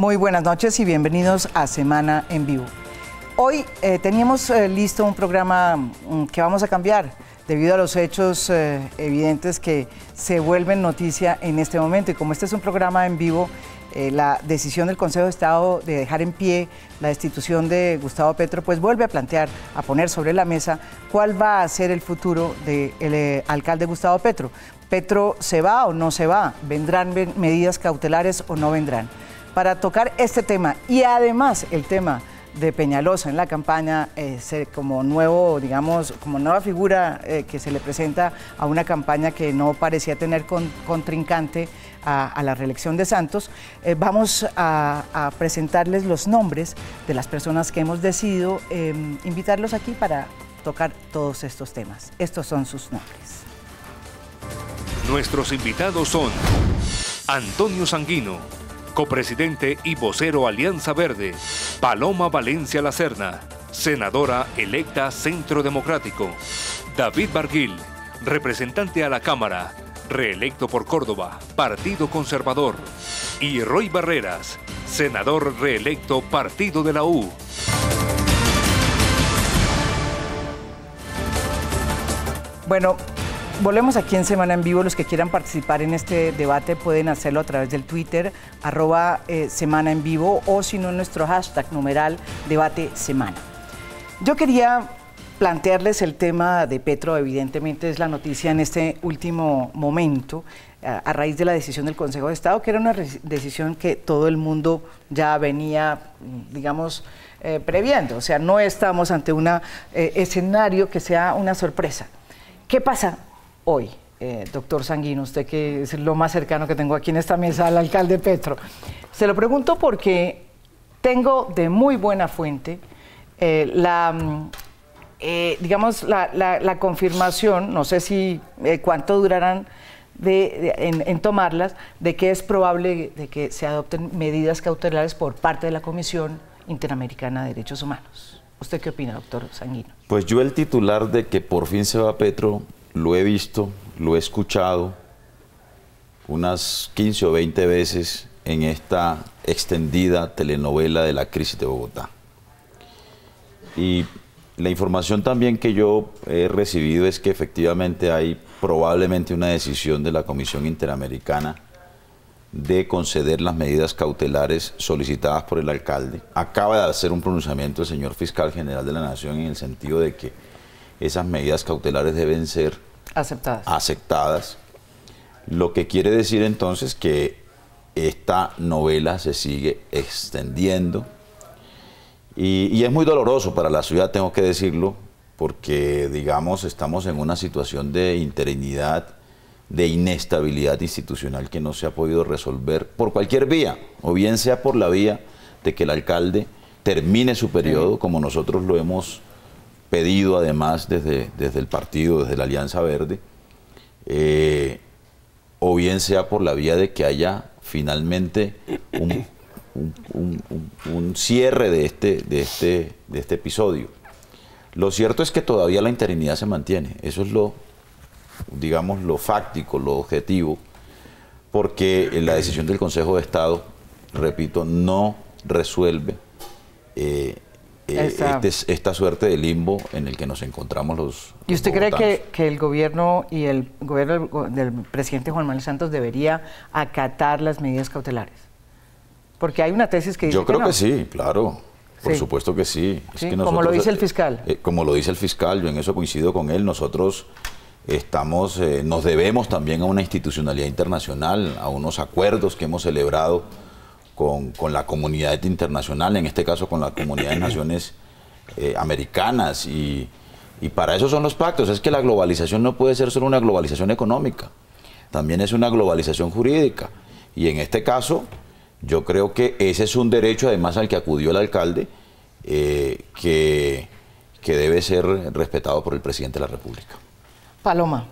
Muy buenas noches y bienvenidos a Semana en Vivo. Hoy teníamos listo un programa que vamos a cambiar debido a los hechos evidentes que se vuelven noticia en este momento. Y como este es un programa en vivo, la decisión del Consejo de Estado de dejar en pie la destitución de Gustavo Petro, pues vuelve a plantear, a poner sobre la mesa cuál va a ser el futuro del alcalde Gustavo Petro. ¿Petro se va o no se va? ¿Vendrán medidas cautelares o no vendrán? Para tocar este tema y además el tema de Peñalosa en la campaña, como nuevo, digamos, como nueva figura que se le presenta a una campaña que no parecía tener contrincante a la reelección de Santos, vamos a presentarles los nombres de las personas que hemos decidido invitarlos aquí para tocar todos estos temas. Estos son sus nombres. Nuestros invitados son Antonio Sanguino, copresidente y vocero Alianza Verde; Paloma Valencia Lacerna, senadora electa Centro Democrático; David Barguil, representante a la Cámara, reelecto por Córdoba, Partido Conservador; y Roy Barreras, senador reelecto, Partido de la U. Bueno, volvemos aquí en Semana en Vivo. Los que quieran participar en este debate pueden hacerlo a través del Twitter, @Semana en Vivo, o si no, nuestro hashtag numeral Debate Semana. Yo quería plantearles el tema de Petro. Evidentemente es la noticia en este último momento, a raíz de la decisión del Consejo de Estado, que era una decisión que todo el mundo ya venía, digamos, previendo. O sea, no estamos ante un escenario que sea una sorpresa. ¿Qué pasa hoy, doctor Sanguino, usted que es lo más cercano que tengo aquí en esta mesa al alcalde Petro? Se lo pregunto porque tengo de muy buena fuente digamos, la confirmación, no sé si cuánto durarán en tomarlas, de que es probable de que se adopten medidas cautelares por parte de la Comisión Interamericana de Derechos Humanos. ¿Usted qué opina, doctor Sanguino? Pues yo el titular de que por fin se va Petro lo he visto, lo he escuchado unas 15 o 20 veces en esta extendida telenovela de la crisis de Bogotá. Y la información también que yo he recibido es que efectivamente hay probablemente una decisión de la Comisión Interamericana de conceder las medidas cautelares solicitadas por el alcalde. Acaba de hacer un pronunciamiento el señor fiscal general de la Nación en el sentido de que esas medidas cautelares deben ser aceptadas. Lo que quiere decir entonces que esta novela se sigue extendiendo y es muy doloroso para la ciudad, tengo que decirlo, porque, digamos, estamos en una situación de interinidad, de inestabilidad institucional que no se ha podido resolver por cualquier vía, o bien sea por la vía de que el alcalde termine su periodo, como nosotros lo hemos pedido además desde el partido, desde la Alianza Verde, o bien sea por la vía de que haya finalmente un cierre de este episodio. Lo cierto es que todavía la interinidad se mantiene, eso es digamos, lo fáctico, lo objetivo, porque la decisión del Consejo de Estado, repito, no resuelve esta suerte de limbo en el que nos encontramos los ¿Y usted cree bogotanos. que el gobierno y el gobierno del presidente Juan Manuel Santos debería acatar las medidas cautelares? Porque hay una tesis que dice Yo creo que no. que sí, claro. Por Sí. supuesto que sí. Es Sí, que como lo dice el fiscal. Como lo dice el fiscal, yo en eso coincido con él. Nosotros nos debemos también a una institucionalidad internacional, a unos acuerdos que hemos celebrado con la comunidad internacional, en este caso con la comunidad de naciones americanas. Y para eso son los pactos. Es que la globalización no puede ser solo una globalización económica, también es una globalización jurídica. Y en este caso, yo creo que ese es un derecho, además, al que acudió el alcalde, que debe ser respetado por el presidente de la República. Paloma,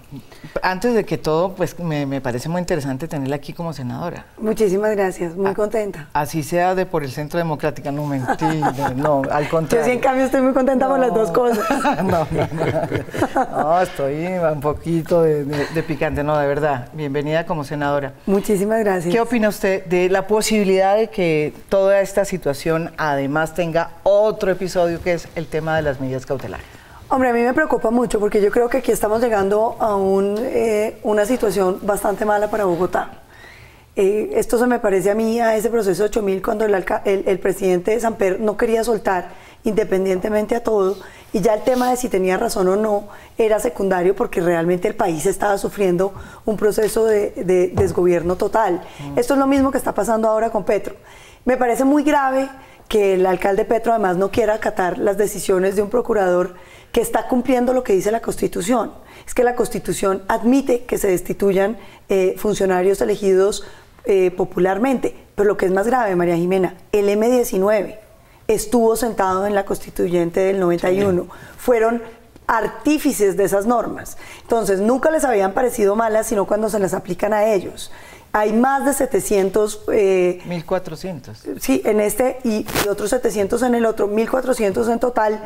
antes de que todo, pues me parece muy interesante tenerla aquí como senadora. Muchísimas gracias, muy contenta. Así sea de por el Centro Democrático, no mentira, no, al contrario. Yo sí, en cambio, estoy muy contenta por las dos cosas. No, estoy un poquito de picante, no, de verdad. Bienvenida como senadora. Muchísimas gracias. ¿Qué opina usted de la posibilidad de que toda esta situación además tenga otro episodio que es el tema de las medidas cautelares? Hombre, a mí me preocupa mucho porque yo creo que aquí estamos llegando a una situación bastante mala para Bogotá. Esto se me parece a mí a ese proceso de 8.000 cuando el presidente Samper no quería soltar independientemente a todo, y ya el tema de si tenía razón o no era secundario porque realmente el país estaba sufriendo un proceso de desgobierno total. Esto es lo mismo que está pasando ahora con Petro. Me parece muy grave que el alcalde Petro además no quiera acatar las decisiones de un procurador que está cumpliendo lo que dice la Constitución. Es que la Constitución admite que se destituyan funcionarios elegidos popularmente, pero lo que es más grave, María Jimena, el M-19 estuvo sentado en la Constituyente del 91, sí. Fueron artífices de esas normas, entonces nunca les habían parecido malas, sino cuando se las aplican a ellos. Hay más de 700... 1.400. Sí, en este y otros 700 en el otro, 1.400 en total,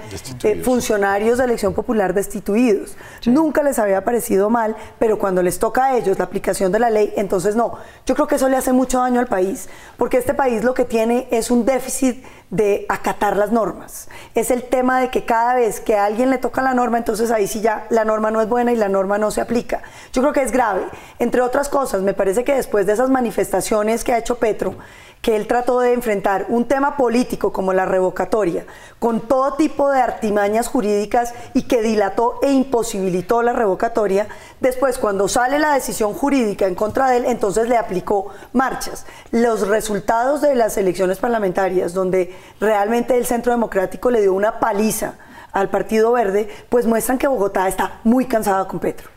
funcionarios de elección popular destituidos. Sí. Nunca les había parecido mal, pero cuando les toca a ellos la aplicación de la ley, entonces no. Yo creo que eso le hace mucho daño al país, porque este país lo que tiene es un déficit de acatar las normas. Es el tema de que cada vez que a alguien le toca la norma, entonces ahí sí ya la norma no es buena y la norma no se aplica. Yo creo que es grave. Entre otras cosas, me parece que después de esas manifestaciones que ha hecho Petro, que él trató de enfrentar un tema político como la revocatoria, con todo tipo de artimañas jurídicas y que dilató e imposibilitó la revocatoria, después cuando sale la decisión jurídica en contra de él, entonces le aplicó marchas. Los resultados de las elecciones parlamentarias, donde realmente el Centro Democrático le dio una paliza al Partido Verde, pues muestran que Bogotá está muy cansada con Petro.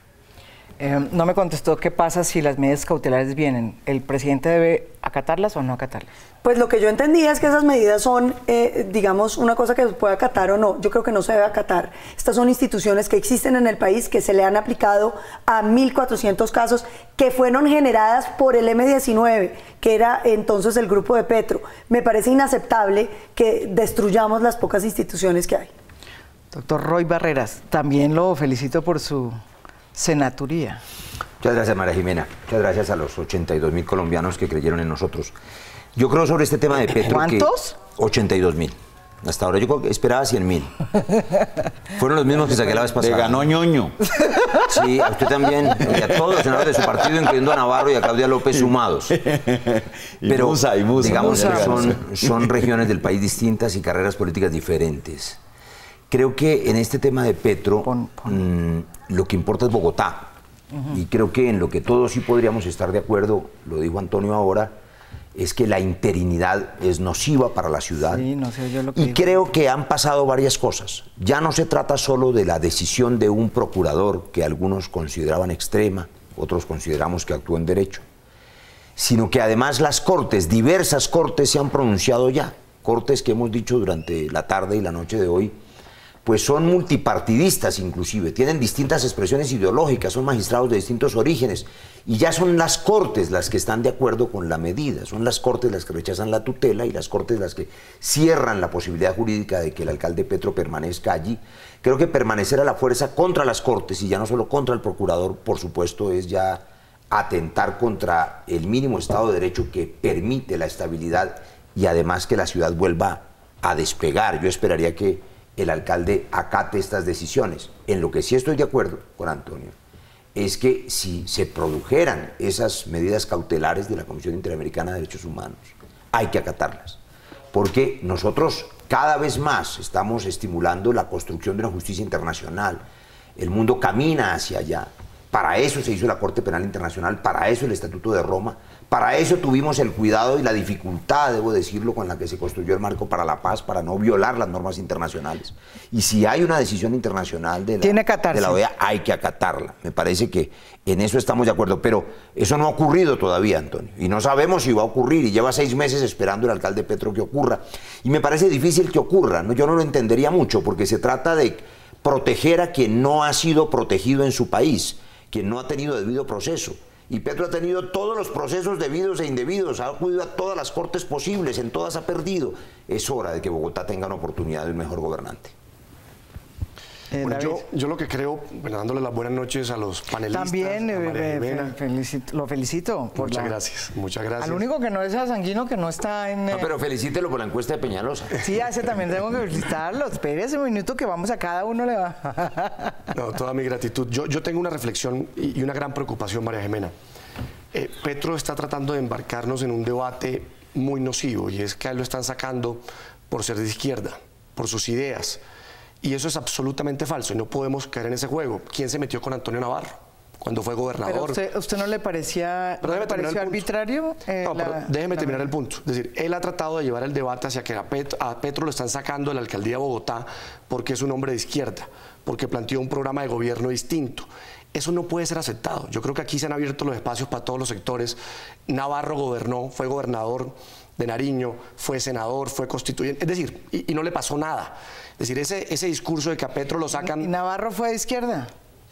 No me contestó qué pasa si las medidas cautelares vienen. ¿El presidente debe acatarlas o no acatarlas? Pues lo que yo entendía es que esas medidas son, digamos, una cosa que se puede acatar o no. Yo creo que no se debe acatar. Estas son instituciones que existen en el país, que se le han aplicado a 1.400 casos, que fueron generadas por el M-19, que era entonces el grupo de Petro. Me parece inaceptable que destruyamos las pocas instituciones que hay. Doctor Roy Barreras, también lo felicito por su senaturía. Muchas gracias, María Jimena. Muchas gracias a los 82.000 colombianos que creyeron en nosotros. Yo creo sobre este tema de Petro. ¿Cuántos? 82.000. Hasta ahora yo esperaba 100.000. Fueron los mismos que saqué la vez pasada. Le ganó Ñoño. Sí, a usted también, y a todos los senadores de su partido, incluyendo a Navarro y a Claudia López, sumados. Pero, Musa, digamos, son regiones del país distintas y carreras políticas diferentes. Creo que en este tema de Petro, lo que importa es Bogotá. Y creo que en lo que todos sí podríamos estar de acuerdo, lo dijo Antonio ahora, es que la interinidad es nociva para la ciudad. Sí, no sé yo lo que y digo. creo que han pasado varias cosas. Ya no se trata solo de la decisión de un procurador, que algunos consideraban extrema, otros consideramos que actuó en derecho, sino que además las cortes, diversas cortes se han pronunciado ya, cortes que hemos dicho durante la tarde y la noche de hoy, pues son multipartidistas inclusive, tienen distintas expresiones ideológicas, son magistrados de distintos orígenes, y ya son las cortes las que están de acuerdo con la medida, son las cortes las que rechazan la tutela y las cortes las que cierran la posibilidad jurídica de que el alcalde Petro permanezca allí. Creo que permanecer a la fuerza contra las cortes, y ya no solo contra el procurador, por supuesto, es ya atentar contra el mínimo Estado de Derecho que permite la estabilidad y además que la ciudad vuelva a despegar. Yo esperaría que el alcalde acate estas decisiones. En lo que sí estoy de acuerdo con Antonio es que si se produjeran esas medidas cautelares de la Comisión Interamericana de Derechos Humanos, hay que acatarlas, porque nosotros cada vez más estamos estimulando la construcción de una justicia internacional. El mundo camina hacia allá. Para eso se hizo la Corte Penal Internacional, para eso el Estatuto de Roma, para eso tuvimos el cuidado y la dificultad, debo decirlo, con la que se construyó el marco para la paz, para no violar las normas internacionales. Y si hay una decisión internacional de la OEA, hay que acatarla. Me parece que en eso estamos de acuerdo, pero eso no ha ocurrido todavía, Antonio, y no sabemos si va a ocurrir, y lleva 6 meses esperando el alcalde Petro que ocurra. Y me parece difícil que ocurra, ¿no? Yo no lo entendería mucho, porque se trata de proteger a quien no ha sido protegido en su país, quien no ha tenido debido proceso. Y Petro ha tenido todos los procesos debidos e indebidos, ha acudido a todas las cortes posibles, en todas ha perdido. Es hora de que Bogotá tenga una oportunidad de un mejor gobernante. Bueno, yo lo que creo, bueno, dándole las buenas noches a los panelistas. También lo felicito. Muchas gracias, muchas gracias. Al único que no es a Sanguino, que no está en... No, pero felicítelo por la encuesta de Peñalosa. Sí, a ese también tengo que felicitarlo. Espérese un minuto que vamos a cada uno le va. No, toda mi gratitud. Yo tengo una reflexión y una gran preocupación, María Jimena. Petro está tratando de embarcarnos en un debate muy nocivo, y es que a él lo están sacando por ser de izquierda, por sus ideas. Y eso es absolutamente falso y no podemos caer en ese juego. ¿Quién se metió con Antonio Navarro cuando fue gobernador? ¿Pero usted no le parecía, arbitrario? No, pero déjeme terminar el punto. Es decir, él ha tratado de llevar el debate hacia que a Petro lo están sacando de la alcaldía de Bogotá porque es un hombre de izquierda, porque planteó un programa de gobierno distinto. Eso no puede ser aceptado. Yo creo que aquí se han abierto los espacios para todos los sectores. Navarro gobernó, fue gobernador de Nariño, fue senador, fue constituyente, es decir, y no le pasó nada. Es decir, ese discurso de que a Petro lo sacan... ¿Y Navarro fue de izquierda?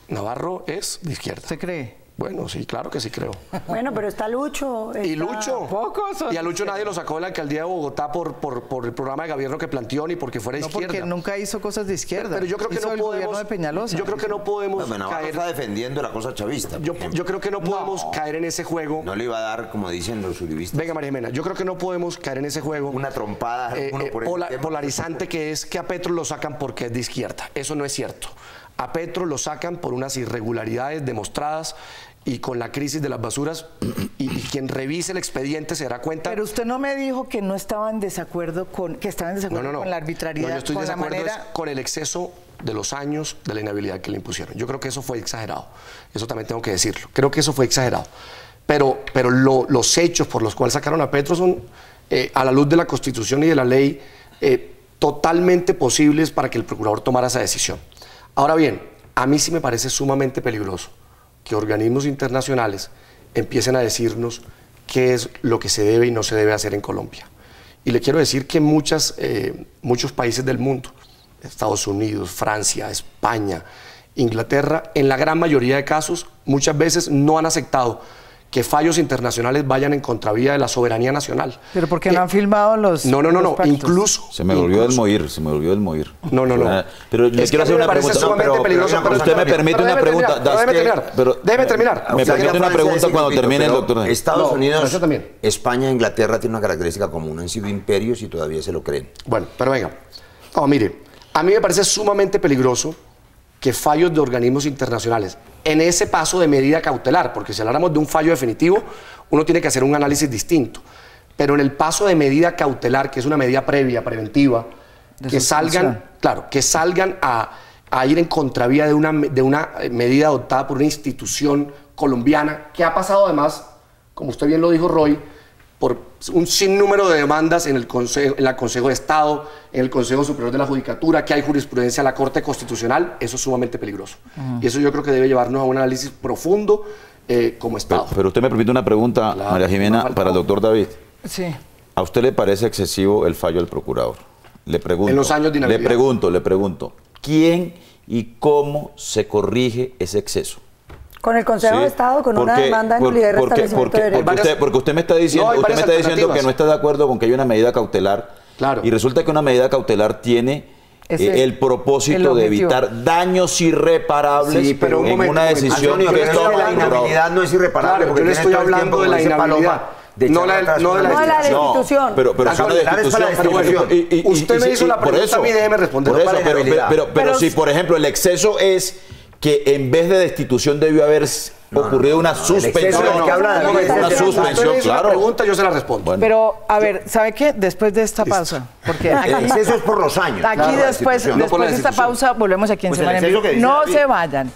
Navarro es de izquierda. ¿Usted cree? Bueno, sí, claro que sí creo. Bueno, pero está Lucho. Y Lucho. Pocos. Y a Lucho nadie lo sacó de la alcaldía de Bogotá por el programa de gobierno que planteó ni porque fuera de izquierda. No, porque nunca hizo cosas de izquierda. Pero yo creo que no podemos... gobierno de Peñalosa. Yo creo que no podemos caer... está defendiendo la cosa chavista. Yo creo que no podemos caer en ese juego. No le iba a dar, como dicen los uribistas. Venga, María Jimena, yo creo que no podemos caer en ese juego. Una trompada. Polarizante que es que a Petro lo sacan porque es de izquierda. Eso no es cierto. A Petro lo sacan por unas irregularidades demostradas y con la crisis de las basuras, y quien revise el expediente se dará cuenta. Pero usted no me dijo que no estaba en desacuerdo con la arbitrariedad, yo estoy con de la acuerdo manera... con el exceso de los años de la inhabilidad que le impusieron. Yo creo que eso fue exagerado. Eso también tengo que decirlo. Creo que eso fue exagerado. Pero los hechos por los cuales sacaron a Petro son, a la luz de la Constitución y de la ley, totalmente posibles para que el procurador tomara esa decisión. Ahora bien, a mí sí me parece sumamente peligroso que organismos internacionales empiecen a decirnos qué es lo que se debe y no se debe hacer en Colombia. Y le quiero decir que muchos países del mundo, Estados Unidos, Francia, España, Inglaterra, en la gran mayoría de casos, muchas veces no han aceptado que fallos internacionales vayan en contravía de la soberanía nacional. ¿Pero por qué no han filmado los No, pactos? incluso... Se me volvió el moir. No. Pero le quiero hacer una pregunta. Pero usted me permite una pregunta. Déjeme terminar. Me permite una pregunta cuando termine el doctor. Estados Unidos, España e Inglaterra tienen una característica común. Han sido imperios y todavía se lo creen. Bueno, pero venga. No, mire, a mí me parece sumamente peligroso que fallos de organismos internacionales en ese paso de medida cautelar, porque si habláramos de un fallo definitivo, uno tiene que hacer un análisis distinto, pero en el paso de medida cautelar, que es una medida previa, preventiva, que salgan a ir en contravía de una medida adoptada por una institución colombiana, que ha pasado además, como usted bien lo dijo, Roy, por un sinnúmero de demandas en el Consejo de Estado, en el Consejo Superior de la Judicatura, que hay jurisprudencia de la Corte Constitucional. Eso es sumamente peligroso. Y eso yo creo que debe llevarnos a un análisis profundo como Estado. Pero usted me permite una pregunta, claro, María Jimena, para el doctor David. Sí. ¿A usted le parece excesivo el fallo del procurador? Le pregunto. En los años de inhabilidad. Le pregunto. ¿Quién y cómo se corrige ese exceso? Con el Consejo de Estado, con una demanda de nulidad y restablecimiento de derechos. Porque usted me está diciendo, que no está de acuerdo con que haya una medida cautelar. Claro. Y resulta que una medida cautelar tiene el propósito de evitar daños irreparables, pero en una decisión que la inhabilidad no es irreparable. Claro, yo le estoy hablando de la inhabilidad. No de la destitución. Pero es para la destitución. Usted me hizo la pregunta a mí, déjeme responder. Pero si, por ejemplo, el exceso es que en vez de destitución debió haber ocurrido una suspensión. Una suspensión, claro. La pregunta yo se la respondo. Bueno. Pero, a ver, ¿sabe qué? Después de esta pausa, porque el exceso es por los años. Aquí después de esta pausa volvemos aquí en Semana en Vivo. No se vayan.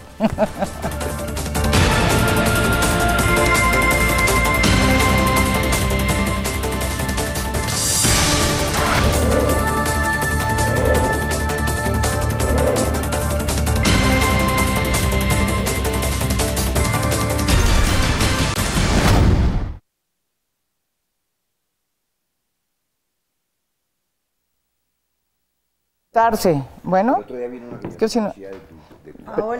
Darse, bueno, es que si no,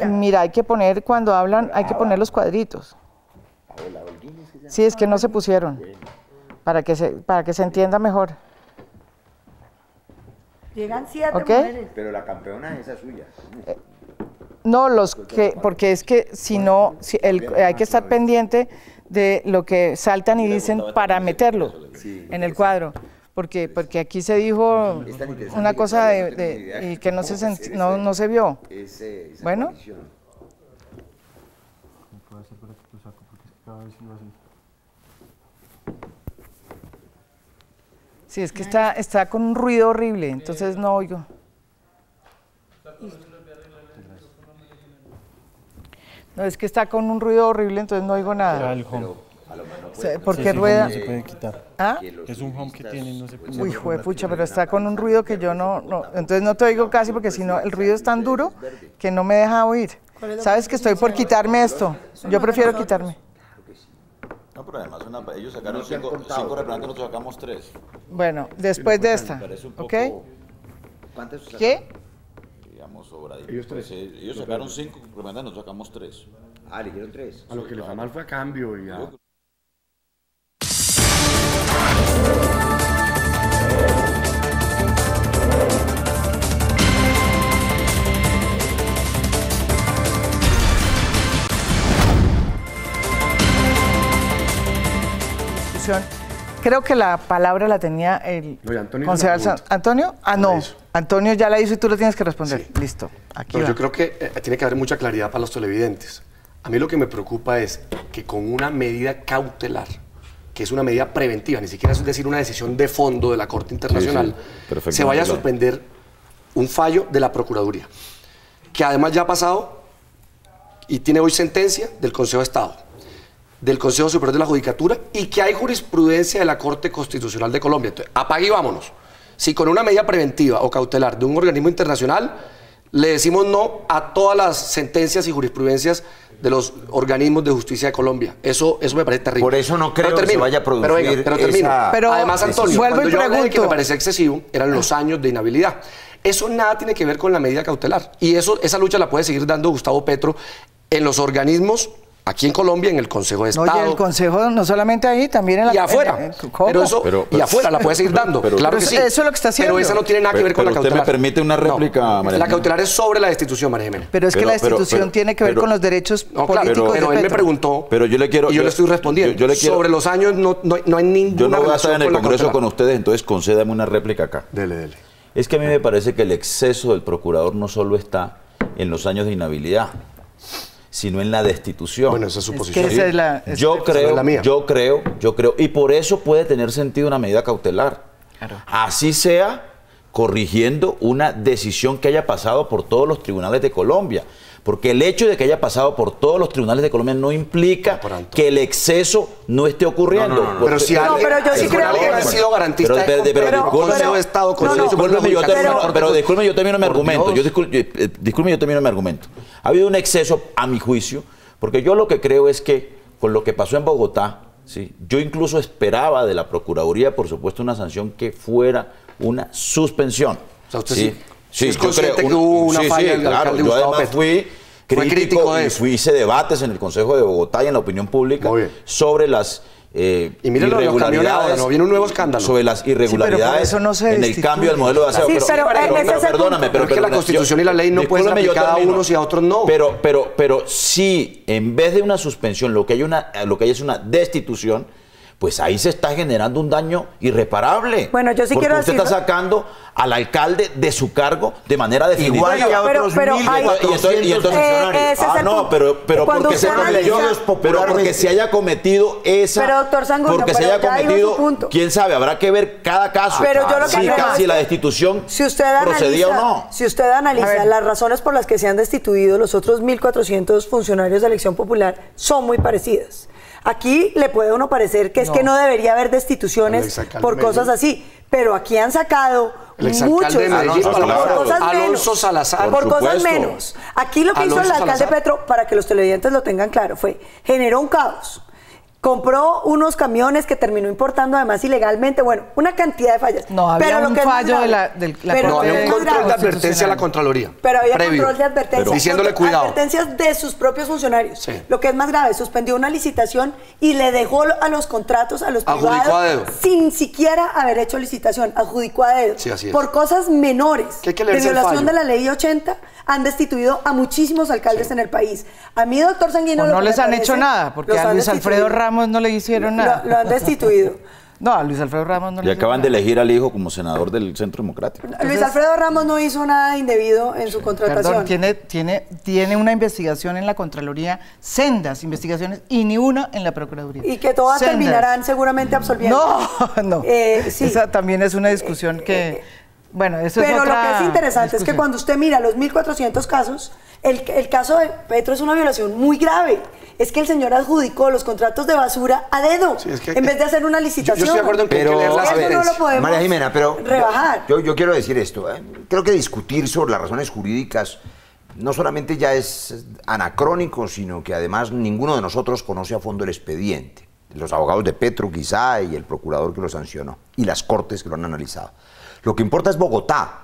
mira, hay que poner, cuando hablan, hay que poner los cuadritos. Sí, es que no se pusieron, para que se entienda mejor. Llegan 7 ¿Okay? mujeres. Pero la campeona es esa suya. No, porque es que si no, hay que estar pendiente de lo que saltan y dicen para meterlo en el cuadro. Porque aquí se dijo una cosa y que no se vio. Bueno. Sí, es que está con un ruido horrible, entonces no oigo. No, es que está con un ruido horrible, entonces no oigo nada. ¿Por qué rueda? No se puede quitar. ¿Ah? Es un home que tiene, no se puede. Uy, juepucha, pero está con un ruido que yo no, entonces no te oigo casi porque si no, el ruido es tan duro que no me deja oír. ¿Sabes que estoy por quitarme esto? Yo prefiero quitarme. No, pero además ellos sacaron 5 representantes, nosotros sacamos 3. Bueno, después de esta, ¿ok? ¿Qué? Digamos, sobradito. Ellos sacaron 5 representantes, nosotros sacamos 3. Ah, le dieron 3. A lo que le fue mal fue a cambio y a... Creo que la palabra la tenía el concejal Antonio. Ah, no. Antonio ya la hizo y tú lo tienes que responder. Sí. Listo. Aquí yo creo que tiene que haber mucha claridad para los televidentes. A mí lo que me preocupa es que con una medida cautelar, que es una medida preventiva, ni siquiera es decir una decisión de fondo de la Corte Internacional, se vaya a suspender un fallo de la Procuraduría, que además ya ha pasado y tiene hoy sentencia del Consejo de Estado, del Consejo Superior de la Judicatura, y que hay jurisprudencia de la Corte Constitucional de Colombia. Entonces, apague y vámonos. Si con una medida preventiva o cautelar de un organismo internacional le decimos no a todas las sentencias y jurisprudencias de los organismos de justicia de Colombia. Eso me parece terrible. Por eso no creo que se vaya a producir pero además, Antonio, cuando yo hablé de que me parece excesivo, eran los años de inhabilidad. Eso nada tiene que ver con la medida cautelar. Y esa lucha la puede seguir dando Gustavo Petro en los organismos aquí en Colombia, en el Consejo de Estado. Oye, el Consejo no solamente ahí, también en la... Y afuera. Y afuera la puede seguir dando. Claro que sí. Eso es lo que está haciendo. Pero esa no tiene nada que ver con la cautelar. ¿Usted me permite una réplica, María Jiménez? La cautelar es sobre la destitución, María Jiménez. Pero es que la destitución tiene que ver con los derechos políticos pero él me preguntó, pero yo le quiero, y yo le estoy respondiendo. Sobre los años no hay ninguna yo no voy a estar relación en el Congreso con ustedes, entonces concédame una réplica acá. Dele. Es que a mí me parece que el exceso del procurador no solo está en los años de inhabilidad, sino en la destitución. Bueno, esa es su posición. Yo creo, y por eso puede tener sentido una medida cautelar. Claro. Así sea corrigiendo una decisión que haya pasado por todos los tribunales de Colombia. Porque el hecho de que haya pasado por todos los tribunales de Colombia no implica que el exceso no no esté ocurriendo. No. Pero si alguien, pero yo sí creo que ha sido garantista pero Consejo de Estado, pero disculpe, yo termino mi argumento. Disculpe, yo termino mi argumento. Ha habido un exceso, a mi juicio, porque yo lo que creo es que con lo que pasó en Bogotá, ¿sí? Yo incluso esperaba de la Procuraduría, por supuesto, una sanción que fuera una suspensión. O sea, usted sí. Sí, es consciente que hubo una falla del alcalde Gustavo Petro. Fui crítico de eso. Hice debates en el Consejo de Bogotá y en la opinión pública sobre las y miren irregularidades. No viene un nuevo escándalo. Sobre las irregularidades en el cambio del modelo de aseo. Sí, perdóname, pero es que la Constitución y la ley no pueden ser aplicadas a unos y a otros no. Pero si en vez de una suspensión lo que hay es una destitución, pues ahí se está generando un daño irreparable. Bueno, yo sí quiero decir... Usted está sacando al alcalde de su cargo de manera definitiva. Igual que a otros 1.400 funcionarios. Pero porque se haya cometido esa... Pero, doctor Sanguino, porque se haya cometido, quién sabe, habrá que ver cada caso. Pero yo lo que si la destitución procedía o no. Si usted analiza las razones por las que se han destituido los otros 1.400 funcionarios de elección popular, son muy parecidas. Aquí le puede a uno parecer que es que no debería haber destituciones por cosas así, pero aquí han sacado muchos Alonso Salazar, por cosas menos. Aquí lo que hizo el alcalde Petro, para que los televidentes lo tengan claro, fue generó un caos. compró unos camiones que terminó importando además ilegalmente, bueno, una cantidad de fallas. No, había un lo que es más fallo de grave- la pero No, lo que había es un más control grave- de advertencia a la Contraloría. Pero había previo, control de advertencia. diciéndole cuidado. Advertencias de sus propios funcionarios. Sí. Lo que es más grave, suspendió una licitación y le dejó a los contratos a los Adjudicó privados a dedo. sin siquiera haber hecho licitación, adjudicó a dedo. Sí, así es. Por cosas menores Que hay que de leerse el violación fallo. de la ley 80 han destituido a muchísimos alcaldes en el país. A mí, doctor Sanguino, O lo no que les me han parece, hecho nada, porque los a han Luis Alfredo destituido. Ramos no le hicieron nada. Lo han destituido. No, a Luis Alfredo Ramos no Y le acaban de hicieron elegir al hijo como senador del Centro Democrático. Luis Alfredo Ramos no hizo nada indebido en su nada. contratación. Perdón, tiene una investigación en la Contraloría, sendas investigaciones y ni una en la Procuraduría. Y que todas Sendas. terminarán seguramente absolviendo. No, no. Sí. Esa también es una discusión que, bueno, eso es Pero otra lo que es interesante es que discusión. cuando usted mira los 1.400 casos, el caso de Petro es una violación muy grave. Es que el señor adjudicó los contratos de basura a dedo, Sí, es que- en vez de hacer una licitación. Yo estoy de acuerdo en que hay que Pero, leer las eso no lo advertencias. podemos María Jimena, pero rebajar. yo quiero decir esto. Creo que discutir sobre las razones jurídicas no solamente ya es anacrónico, sino que además ninguno de nosotros conoce a fondo el expediente. Los abogados de Petro quizá y el procurador que lo sancionó y las cortes que lo han analizado. Lo que importa es Bogotá.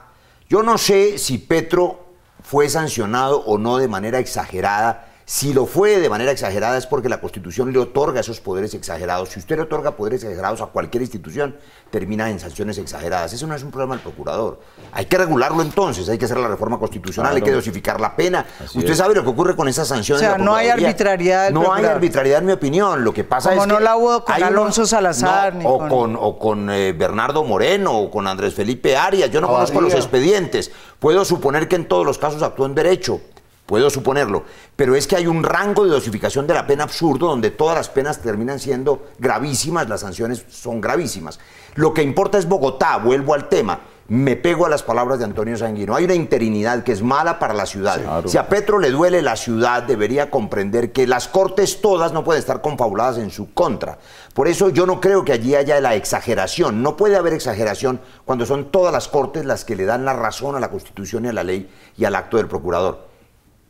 Yo no sé si Petro fue sancionado o no de manera exagerada. Si lo fue de manera exagerada es porque la Constitución le otorga esos poderes exagerados. Si usted le otorga poderes exagerados a cualquier institución, termina en sanciones exageradas. Eso no es un problema del procurador. Hay que regularlo entonces, hay que hacer la reforma constitucional, hay que dosificar la pena. Usted sabe lo que ocurre con esas sanciones. O sea, de la no hay Procuraduría. arbitrariedad del No hay procurador. arbitrariedad en mi opinión. Lo que pasa Como es no que la hubo con hay Alonso Salazar, ni o con Bernardo Moreno o con Andrés Felipe Arias. Yo no conozco los Abadía. expedientes. Puedo suponer que en todos los casos actúa en derecho. Puedo suponerlo, pero es que hay un rango de dosificación de la pena absurdo donde todas las penas terminan siendo gravísimas, las sanciones son gravísimas. Lo que importa es Bogotá, vuelvo al tema, me pego a las palabras de Antonio Sanguino. Hay una interinidad que es mala para la ciudad. Claro. Si a Petro le duele la ciudad, debería comprender que las cortes todas no pueden estar confabuladas en su contra. Por eso yo no creo que allí haya la exageración. No puede haber exageración cuando son todas las cortes las que le dan la razón a la Constitución y a la ley y al acto del procurador.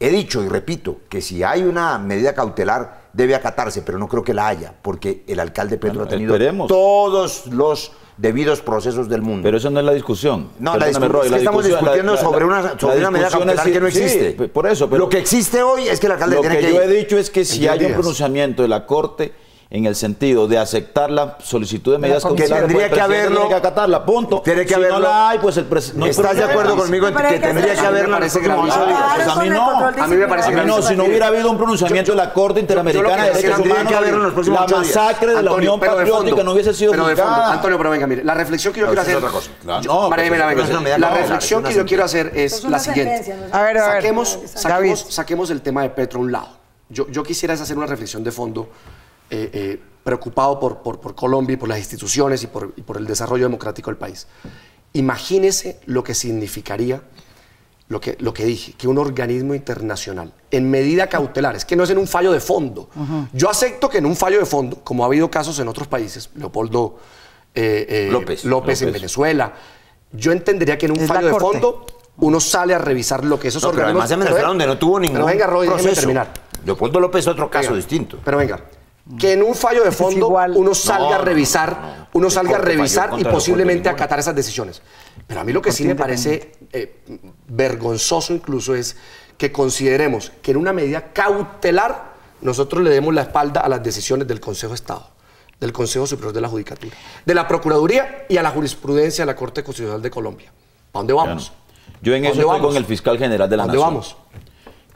He dicho y repito que si hay una medida cautelar debe acatarse, pero no creo que la haya, porque el alcalde Petro Bueno, ha tenido esperemos. todos los debidos procesos del mundo. Pero eso no es la discusión. No, Perdóname, Roy, es que estamos discutiendo sobre una medida discusión cautelar es- que no existe. sí, por eso. Pero lo que existe hoy es que el alcalde lo tiene que que yo ir. he dicho es que si En hay 10 un días. pronunciamiento de la Corte en el sentido de aceptar la solicitud de medidas comisión. cautelares, Que tendría pues el que presidente haberlo. tiene que acatarla, punto. Tiene que si haberlo. no la hay, pues el presidente... No ¿Estás de acuerdo conmigo en Pero que hay que tendría hacer- que haberlo en los Me parece próximos 8 días? Claro, Pues a con mí el no. control A mí me parece A mí no, gravísimo. si no hubiera habido un pronunciamiento de la Corte Interamericana de yo lo que Derechos decía, tendría que haberlo en los Humanos, próximos la 8 días. masacre de la Antonio, Unión pero de Patriótica fondo, no hubiese sido pero de fondo. juzgada. Antonio, pero venga, mire, la reflexión que yo quiero Eso es hacer... otra cosa. Claro, Yo- no, María Jimena, pues, venga, es una medida la cautelar, reflexión es una que yo quiero hacer Eso es es la una siguiente. sentencia, ¿no? A ver, David. Saquemos el tema de Petro a un lado. Yo quisiera hacer una reflexión de fondo, preocupado por Colombia y por las instituciones y por el desarrollo democrático del país. Imagínese lo que significaría lo que dije, que un organismo internacional, en medida cautelar, es que no es en un fallo de fondo. Yo acepto que en un fallo de fondo, como ha habido casos en otros países, Leopoldo López en Venezuela, yo entendería que en un Es la fallo de Corte. fondo uno sale a revisar lo que esos No, pero organismos... además en Venezuela donde no tuvo ningún Pero venga, Roy, déjeme proceso. terminar. Leopoldo López es otro caso Venga, distinto. Pero venga, que en un fallo de fondo igual. uno salga a No, revisar, no. uno El salga a Corte falló revisar y contra posiblemente Leopoldo acatar esas decisiones. Pero a mí lo que sí me parece vergonzoso incluso es que consideremos que en una medida cautelar nosotros le demos la espalda a las decisiones del Consejo de Estado, del Consejo Superior de la Judicatura, de la Procuraduría y a la jurisprudencia de la Corte Constitucional de Colombia. ¿Para dónde vamos? Yo en ¿A eso dónde estoy vamos? con el fiscal general de la ¿A dónde Nación. vamos?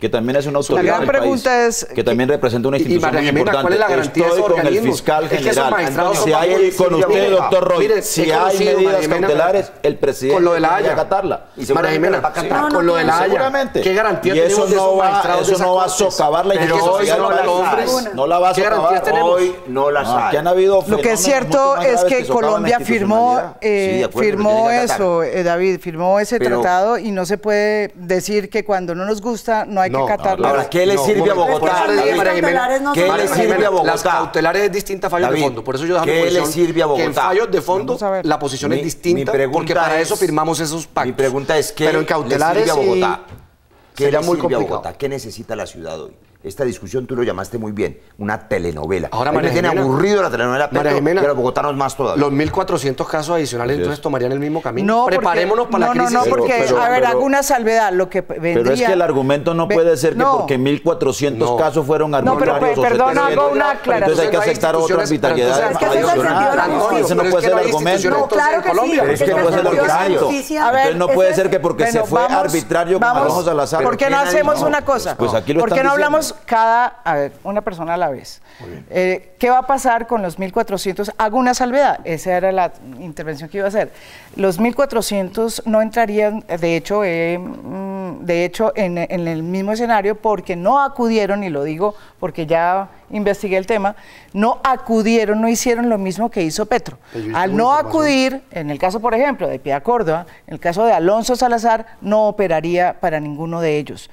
Que también es una autoridad gran del país, pregunta es que también representa una y institución María muy Jimena, importante. ¿cuál es la garantía de Estoy esos con el organismos? fiscal Es que esos general. magistrados Si son hay papeles, con Silvia usted, Vega. doctor Roy, Mire, si he hay conocido, medidas María Jimena, cautelares, el presidente con lo de la tiene que Haya. acatarla. Y seguramente María Jimena, la va a acatar. No, con lo de la Haya, Seguramente. ¿qué garantía Y eso tenemos de esos no va, magistrados de eso esas no va a cortes? socavar la Pero que institucionalidad esos del son país. hombres. No la va a ¿Qué garantías socavar. tenemos? Hoy no las hay. Que han habido Lo que es fenómenos cierto mucho más es graves que socavan la Colombia firmó, institucionalidad. Sí, de acuerdo, firmó pero tiene que eso, David, firmó ese Pero- tratado y no se puede decir que cuando no nos gusta no hay No, que acatarlo. Ahora, ¿qué le No, sirve a por Bogotá? eso le dije, Las María Jimena, cautelares no ¿Qué son le María las sirve a Jimena, Bogotá? las cautelares es distinta a fallos David, de fondo. Por eso yo dejo mi ¿qué le posición sirve a que en Bogotá? fallos de fondo Vamos a ver. la posición es Mi distinta pregunta porque para es- eso firmamos esos pactos. Mi pregunta es, ¿qué Pero en le cautelares sirve a Bogotá? ¿Qué sería le muy sirve a complicado. Bogotá? ¿Qué necesita la ciudad hoy? esta discusión, tú lo llamaste muy bien, una telenovela. Ahora, A mí me María tiene Jimena, aburrido la telenovela María Petro, Jimena, y a los bogotanos más todavía. Los 1.400 casos adicionales entonces tomarían el mismo camino. No, Preparémonos para la crisis. No, porque, pero- a ver, pero- hago una salvedad. Lo que vendría... Pero es que el argumento no puede ser que no. porque 1.400 No. casos fueron No, pero arbitrarios. o perdón, 700, hago una Entonces hay que aclaración. aceptar otra arbitrariedad Es que ese es el sentido de la adicional. justicia. Ese no Pero es puede que ser no el hay argumento. instituciones No, claro que Colombia. sí. Pero es que ese puede ser sentido de la arbitrario. justicia. A ver, Entonces no puede ese- ser que porque se fue arbitrario con vamos, Alonso Salazar. ¿Por qué no ¿quién ha hacemos dicho? una cosa? Pues aquí lo ¿Por qué están no diciendo. hablamos una persona a la vez? ¿Qué va a pasar con los 1.400? Hago una salvedad, esa era la intervención que iba a hacer. Los 1.400 no entrarían, de hecho, en el mismo escenario porque no acudieron, y lo digo porque ya investigué el tema, no acudieron, no hicieron lo mismo que hizo Petro. Al no acudir, en el caso, por ejemplo, de Piedad Córdoba, en el caso de Alonso Salazar, no operaría para ninguno de ellos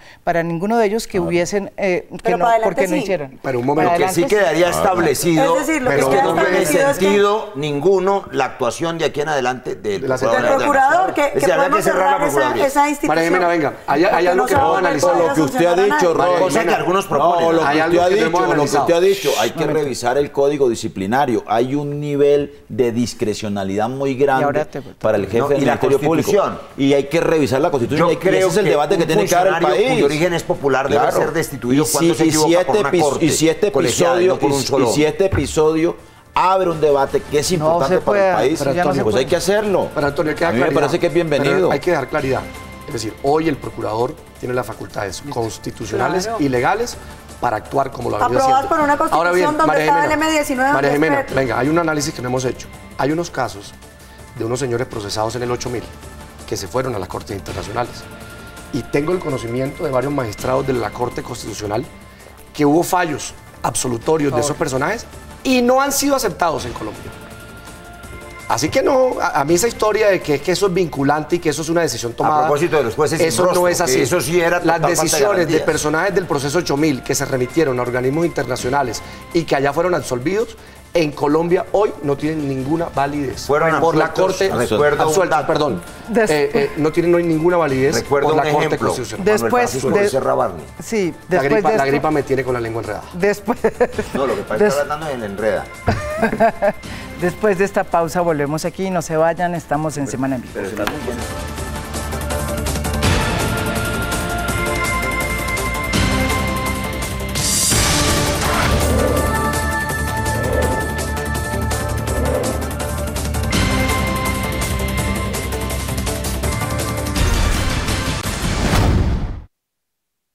que hubiesen, que Pero no, para adelante porque no sí. hicieron. Pero un momento, Para Lo que sí adelante quedaría establecido, Es decir, lo que pero queda que no tiene establecido es que- sentido ninguno la actuación de aquí en adelante del la procurador. Del procurador, que Es decir, habría podemos que cerrar la cerrar procuraduría. esa institución. María Jimena, venga, hay Porque algo que se va vamos a volver analizar. poder Lo que usted ha funcionar a dicho, nadie. Roy. Cosa que algunos proponen. No, lo Hay que algo usted ha que dicho, tenemos lo que analizado. usted ha dicho, hay que revisar el código disciplinario. Hay un nivel de discrecionalidad muy Y ahora grande te- para el jefe No, del y la Ministerio Público. Constitución. Y hay que revisar la Constitución. Yo y creo ese es el que debate que un tiene que dar el funcionario país. cuyo origen es popular debe Claro. ser destituido Y cuando se equivoca por una corte y si este colegiada y episodio, no por un solo y si este episodio abre un debate que es importante se para puede, el país, pero ya no se pues puede. hay que hacerlo. Pero Antonio, queda a mí me claridad. parece que es bienvenido. Pero hay que dar claridad. Es decir, hoy el procurador tiene las facultades constitucionales Claro. y legales para actuar como lo ha venido Aprobadas haciendo. por una constitución Ahora bien, donde María estaba el Jimena, M19, María donde es Jimena, Petro. venga, hay un análisis que no hemos hecho. Hay unos casos de unos señores procesados en el 8000 que se fueron a las cortes internacionales. Y tengo el conocimiento de varios magistrados de la Corte Constitucional que hubo fallos absolutorios de esos personajes y no han sido aceptados en Colombia. Así que no, a mí esa historia de que eso es vinculante y que eso es una decisión tomada. A propósito de los jueces sin eso rostro, no es que así. eso sí era Las total falta de decisiones de garantías. personajes del proceso 8000 que se remitieron a organismos internacionales y que allá fueron absolvidos, en Colombia hoy no tienen ninguna validez. Fueron por la absueltos, Corte, recuerdo un absueltos, dato. perdón. Des- No tienen hoy ninguna validez Recuerdo por un la Corte ejemplo. Constitucional. Después Manuel Francisco de- Becerra Barney. Sí, La después de la esto- gripa me tiene con la lengua enredada. Después, No, lo que pasa es Des- que está tratando en la enreda. después de esta pausa volvemos aquí, no se vayan, estamos en Semana en Vivo. Pero está muy bueno.